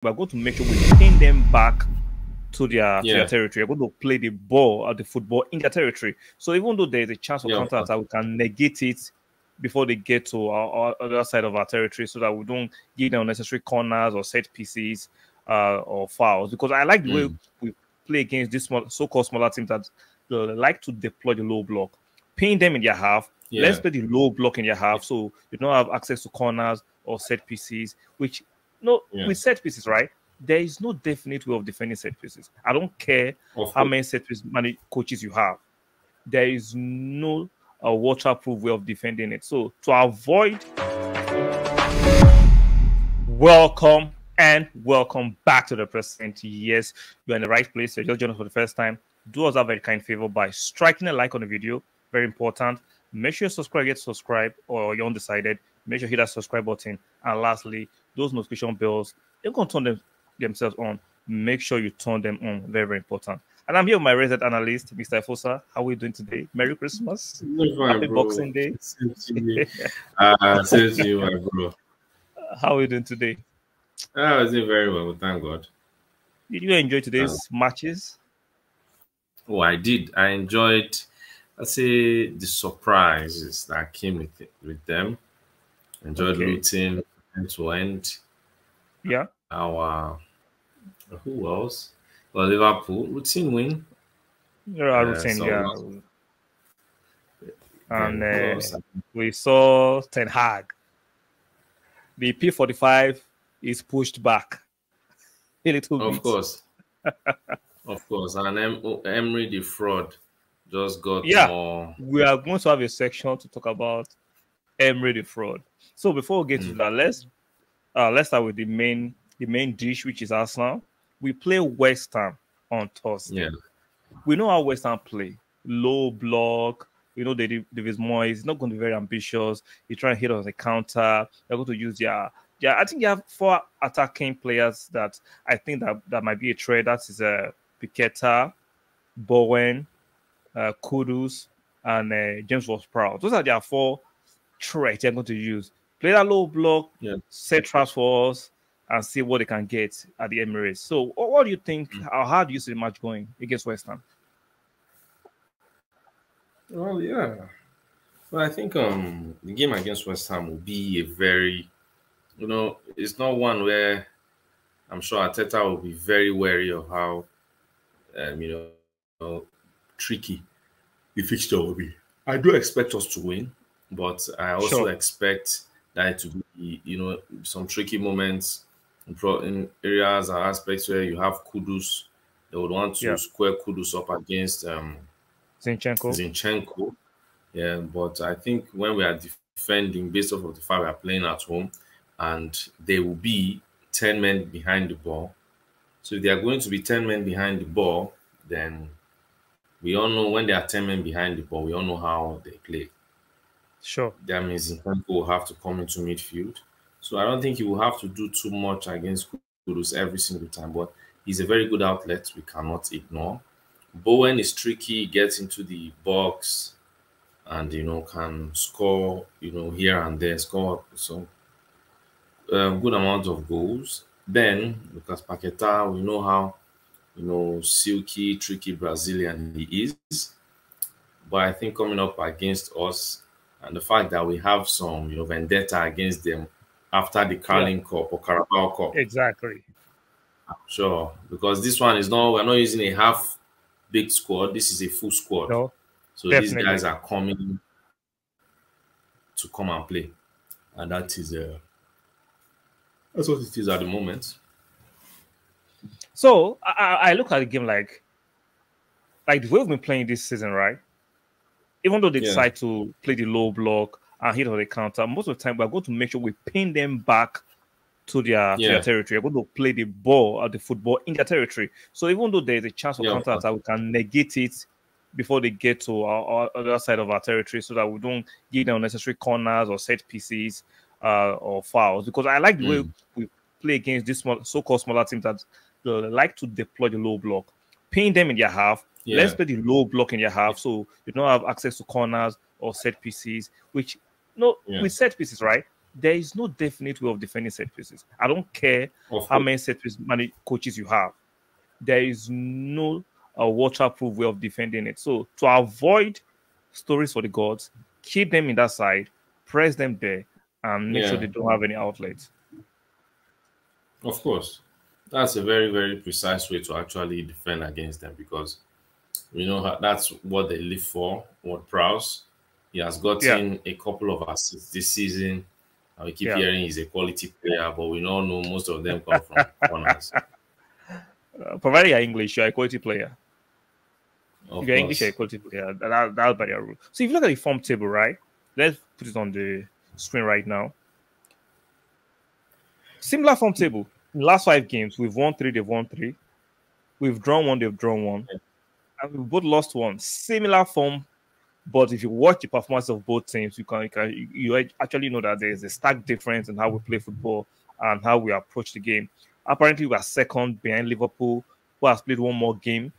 we're going to make sure we pin them back to their territory. We're going to play the ball or the football in their territory. So even though there's a chance of counter attack, we can negate it before they get to our other side of our territory, so that we don't give them unnecessary corners or set pieces or fouls. Because I like the way we play against this so-called smaller teams that like to deploy the low block, pin them in their half. Let's play the low block in their half, so you don't have access to corners or set pieces. Which with set pieces, right? There is no definite way of defending set pieces. I don't care how many set piece coaches you have. There is no waterproof way of defending it. So to avoid, welcome back to the present. Yes, you're in the right place. You're just joining us for the first time. Do us a very kind favor by striking a like on the video. Very important. Make sure you subscribe, or you're undecided. Make sure you hit that subscribe button. And lastly, those notification bells, they're going to turn themselves on. Make sure you turn them on. Very, very important. And I'm here with my resident analyst, Mr. Fosa. How are we doing today? Merry Christmas. Happy Boxing Day. Same to you, my bro. How are you doing today? I was doing very well, thank God. Did you enjoy today's matches? Oh, I did. I enjoyed, let's say, the surprises that came with them. Enjoyed looting end to end. Yeah. Who else? Well, Liverpool routine win. Routine, yeah. And we saw Ten Hag. The P45 is pushed back a little bit. Of course. Of course. And Emery the fraud just got more. We are going to have a section to talk about Emery the fraud. So before we get to that, let's start with the main dish, which is Arsenal. We play Westham on Thursday. Yeah. We know how Westham play. Low block. We know David Moyes is not going to be very ambitious. He's trying to hit on the counter. They're going to use their I think you have 4 attacking players that I think that might be a trade. That is Piqueta, Bowen, Kudus, and James Ward-Prowse. Those are their 4 traits they're going to use. Play that low block, set traps for us, and see what they can get at the Emirates. So what do you think? How do you see the match going against West Ham? Well, yeah. Well, I think the game against West Ham will be a very, it's not one where I'm sure Arteta will be very wary of how, tricky the fixture will be. I do expect us to win, but I also expect that to be, some tricky moments in areas or aspects where you have Kudus. They would want to square Kudus up against Zinchenko. Yeah, but I think when we are defending based off of the fact we are playing at home, and they will be 10 men behind the ball. So if they are going to be 10 men behind the ball, then we all know when they are 10 men behind the ball, we all know how they play. Sure. That means Zinchenko will have to come into midfield. So I don't think he will have to do too much against Kudus every single time, but he's a very good outlet we cannot ignore. Bowen is tricky, he gets into the box and, can score, here and there, score some good amount of goals. Then, because Paqueta, we know how, silky, tricky Brazilian he is. But I think coming up against us, and the fact that we have some, vendetta against them after the Carling Cup or Carabao Cup. Exactly. Sure, because this one is we're not using a half big squad. This is a full squad. No, so definitely. These guys are coming to come and play, and that's what it is at the moment. So I look at the game like the way we've been playing this season, right? Even though they decide to play the low block and hit on the counter, most of the time we're going to make sure we pin them back to their territory. We're going to play the ball or the football in their territory. So even though there's a chance of counter attack, we can negate it before they get to our other side of our territory, so that we don't give them unnecessary corners or set pieces or fouls. Because I like the way we play against this so-called smaller teams that like to deploy the low block, pin them in their half. Let's play the low block in their half, so you don't have access to corners or set pieces. Which with set pieces, right? There is no definite way of defending set pieces. I don't care Of how course. many set piece coaches you have. There is no waterproof way of defending it. So to avoid stories for the gods, keep them in that side, press them there, and make sure Yeah, they don't have any outlets. of course. That's a very, very precise way to actually defend against them because that's what they live for. What Prowse, he has Yeah, gotten a couple of assists this season. And we keep yeah. hearing he's a quality player, but we all know most of them come from corners. Provided you're English, you're a quality player. If Of you're English, you're a course. quality player. That's by their rule. So if you look at the form table, right? Let's put it on the screen right now. Similar form table. In the last 5 games, we've won 3, they've won 3. We've drawn 1, they've drawn 1. And we've both lost 1. Similar form, but if you watch the performance of both teams, you actually know that there is a stark difference in how we play football and how we approach the game. Apparently, we are second behind Liverpool, who has played 1 more game.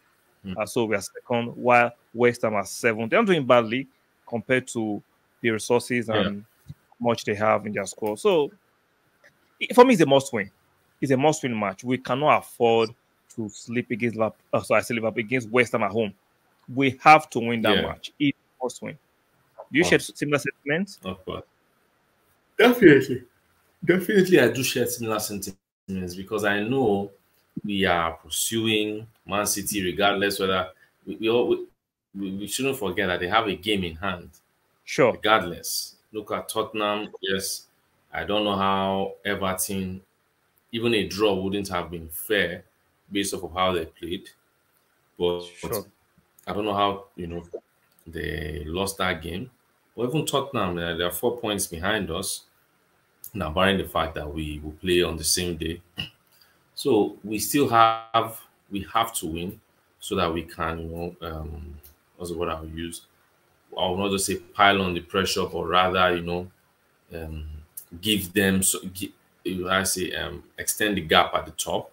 So we are second, while West Ham are 7th. They're not doing badly compared to the resources and how much they have in their score. So for me, it's a must-win. It's a must-win match. We cannot afford to sleep against Liverpool against West Ham at home. We have to win that Yeah, match. It's a must-win. Do you of share course. similar sentiments? Of course. Definitely. Definitely, I do share similar sentiments because I know we are pursuing Man City regardless whether we shouldn't forget that they have a game in hand Sure. regardless. Look at Tottenham. Yes, I don't know how Everton, even a draw wouldn't have been fair based off of how they played, but Sure. I don't know how they lost that game. But even Tottenham, they are 4 points behind us. Now, barring the fact that we will play on the same day, so we have to win so that we can, what's the word I'll use? I will not just say pile on the pressure, but rather, um, give them, I say, extend the gap at the top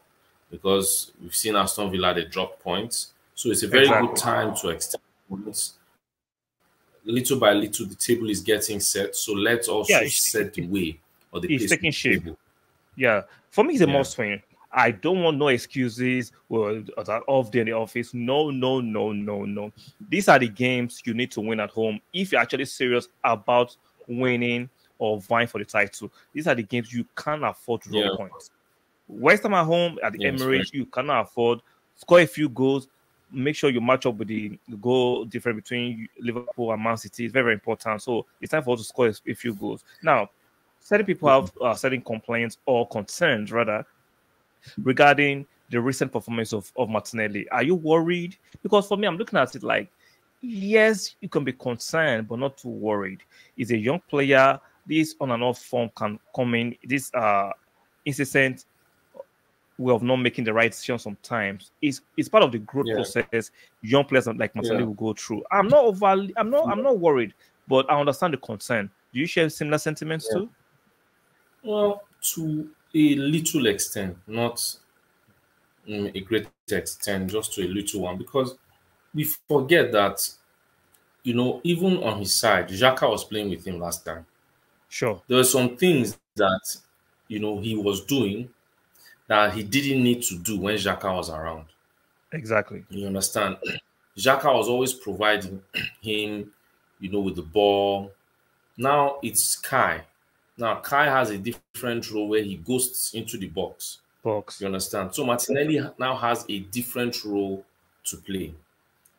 because we've seen Aston Villa, they drop points. So it's a very good Exactly. time to extend points. Little by little, the table is getting set. So let's Yeah, also set the way or the it's pace taking with the shape. table. Yeah, for me, it's a Yeah. must win. I don't want no excuses. Well, that off day in the office. No, no, no, no, no. These are the games you need to win at home if you're actually serious about winning or vying for the title. These are the games you can't afford to drop Yeah. points. West Ham at home at the Yes. Right. Emirates, you cannot afford. Score a few goals. Make sure you match up with the goal difference between Liverpool and Man City. It's very, very important. So it's time for us to score a few goals. Now, certain people have certain complaints or concerns, rather, regarding the recent performance of Martinelli. Are you worried? Because for me, I'm looking at it like, yes, you can be concerned, but not too worried. He's a young player. This on and off form can come in. This incessant way of not making the right decision sometimes is part of the growth Yeah. process young players like Martinelli Yeah. will go through. I'm not worried, but I understand the concern. Do you share similar sentiments Yeah. too? Well, to a little extent, not a great extent, just to a little one, because we forget that, even on his side, Xhaka was playing with him last time. Sure. There were some things that, he was doing that he didn't need to do when Xhaka was around. Exactly. You understand? Xhaka was always providing him, with the ball. Now it's Kai. Now Kai has a different role where he goes into the box. Box. You understand? So Martinelli now has a different role to play.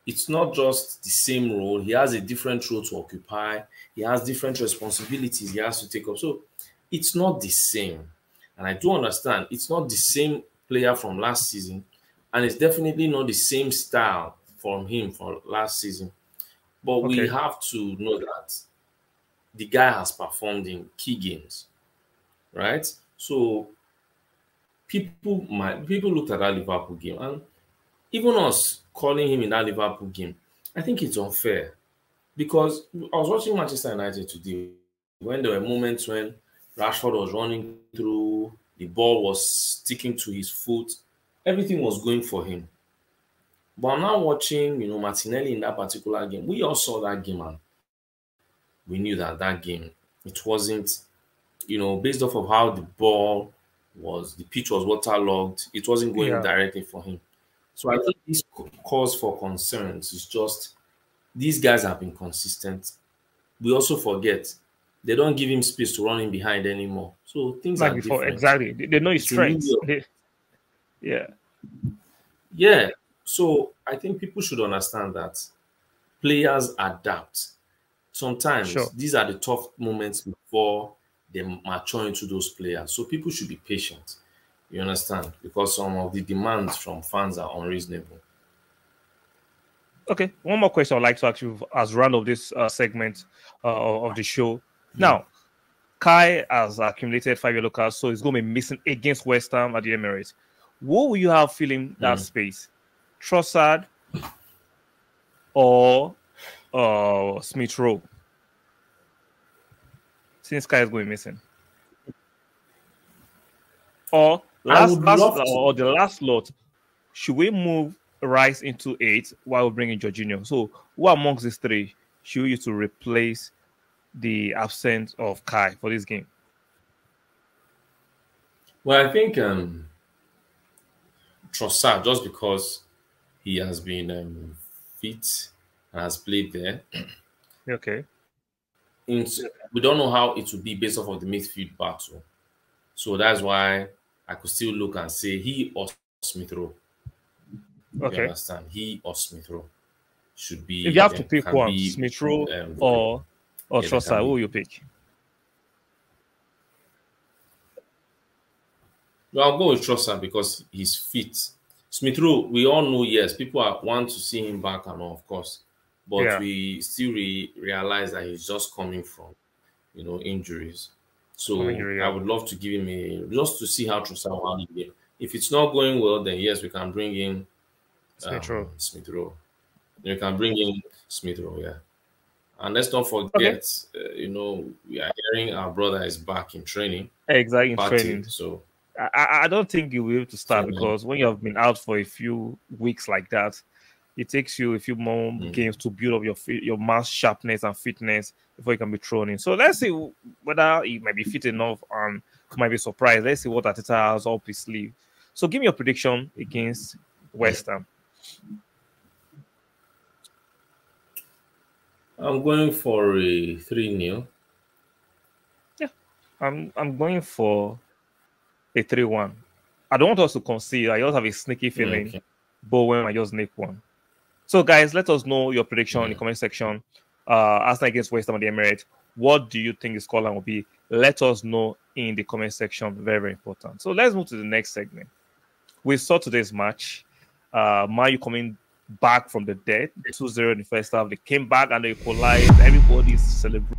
It's not just the same role. He has a different role to occupy. He has different responsibilities he has to take up. So it's not the same. And I do understand it's not the same player from last season. And it's definitely not the same style from him for last season. But we Okay. have to know that the guy has performed in key games, right? So people looked at that Liverpool game, and even us calling him in that Liverpool game, I think it's unfair because I was watching Manchester United today when there were moments when Rashford was running through, the ball was sticking to his foot, everything was going for him. But I'm now watching, Martinelli in that particular game. We all saw that game and we knew that game, it wasn't based off of how the pitch was waterlogged, it wasn't going Yeah. directly for him. So I think this cause for concerns is just these guys have been consistent. We also forget they don't give him space to run in behind anymore. So things Like are before, different. exactly. They know his It's a new strengths. year. Yeah. Yeah. So I think people should understand that players adapt. Sometimes Sure. these are the tough moments before they mature into those players. So people should be patient. You understand? Because some of the demands from fans are unreasonable. Okay. One more question I'd like to ask you as round of this segment of the show. Now, Kai has accumulated 5 yellow cards, so he's going to be missing against Westham at the Emirates. What will you have filling that space? Trossard or Smith Rowe? Since Kai is going missing. Or the last lot, should we move Rice into 8 while we bring in Jorginho? So who amongst these three should we use to replace the absence of Kai for this game? Well, I think Trossard, just because he has been fit and has played there. Okay. We don't know how it will be based off of the midfield battle. So that's why I could still look and say he or Smith Rowe. Okay. You understand? He or Smith Rowe should be. If you have to pick one, Smith Rowe or Trossard, who will you pick? Well, I'll go with Trossard because he's fit. Smith Rowe, we all know, yes, people want to see him back and all, of course. But we still realize that he's just coming from, injuries. So I would love to give him just to see how Trossard will handle it. If it's not going well, then yes, we can bring in Smith Rowe. You can bring in Smith Rowe, yeah. And let's not forget, we are hearing our brother is back in training. Exactly, in training. So I don't think you will be able to start because when you have been out for a few weeks like that, it takes you a few more games to build up your mass sharpness and fitness before you can be thrown in. So let's see whether he might be fit enough and might be surprised. Let's see what Arteta has up his sleeve. So give me your prediction against Westham. I'm going for a 3-0. Yeah, I'm going for a 3-1. I don't want us to concede. I just have a sneaky feeling Bowen might just nick one. So, guys, let us know your prediction in the comment section. Arsenal against Westham at the Emirates. What do you think the scoreline will be? Let us know in the comment section. Very, very important. So, let's move to the next segment. We saw today's match. Man U coming back from the dead, 2-0 in the first half. They came back and they equalized. Everybody's celebrating.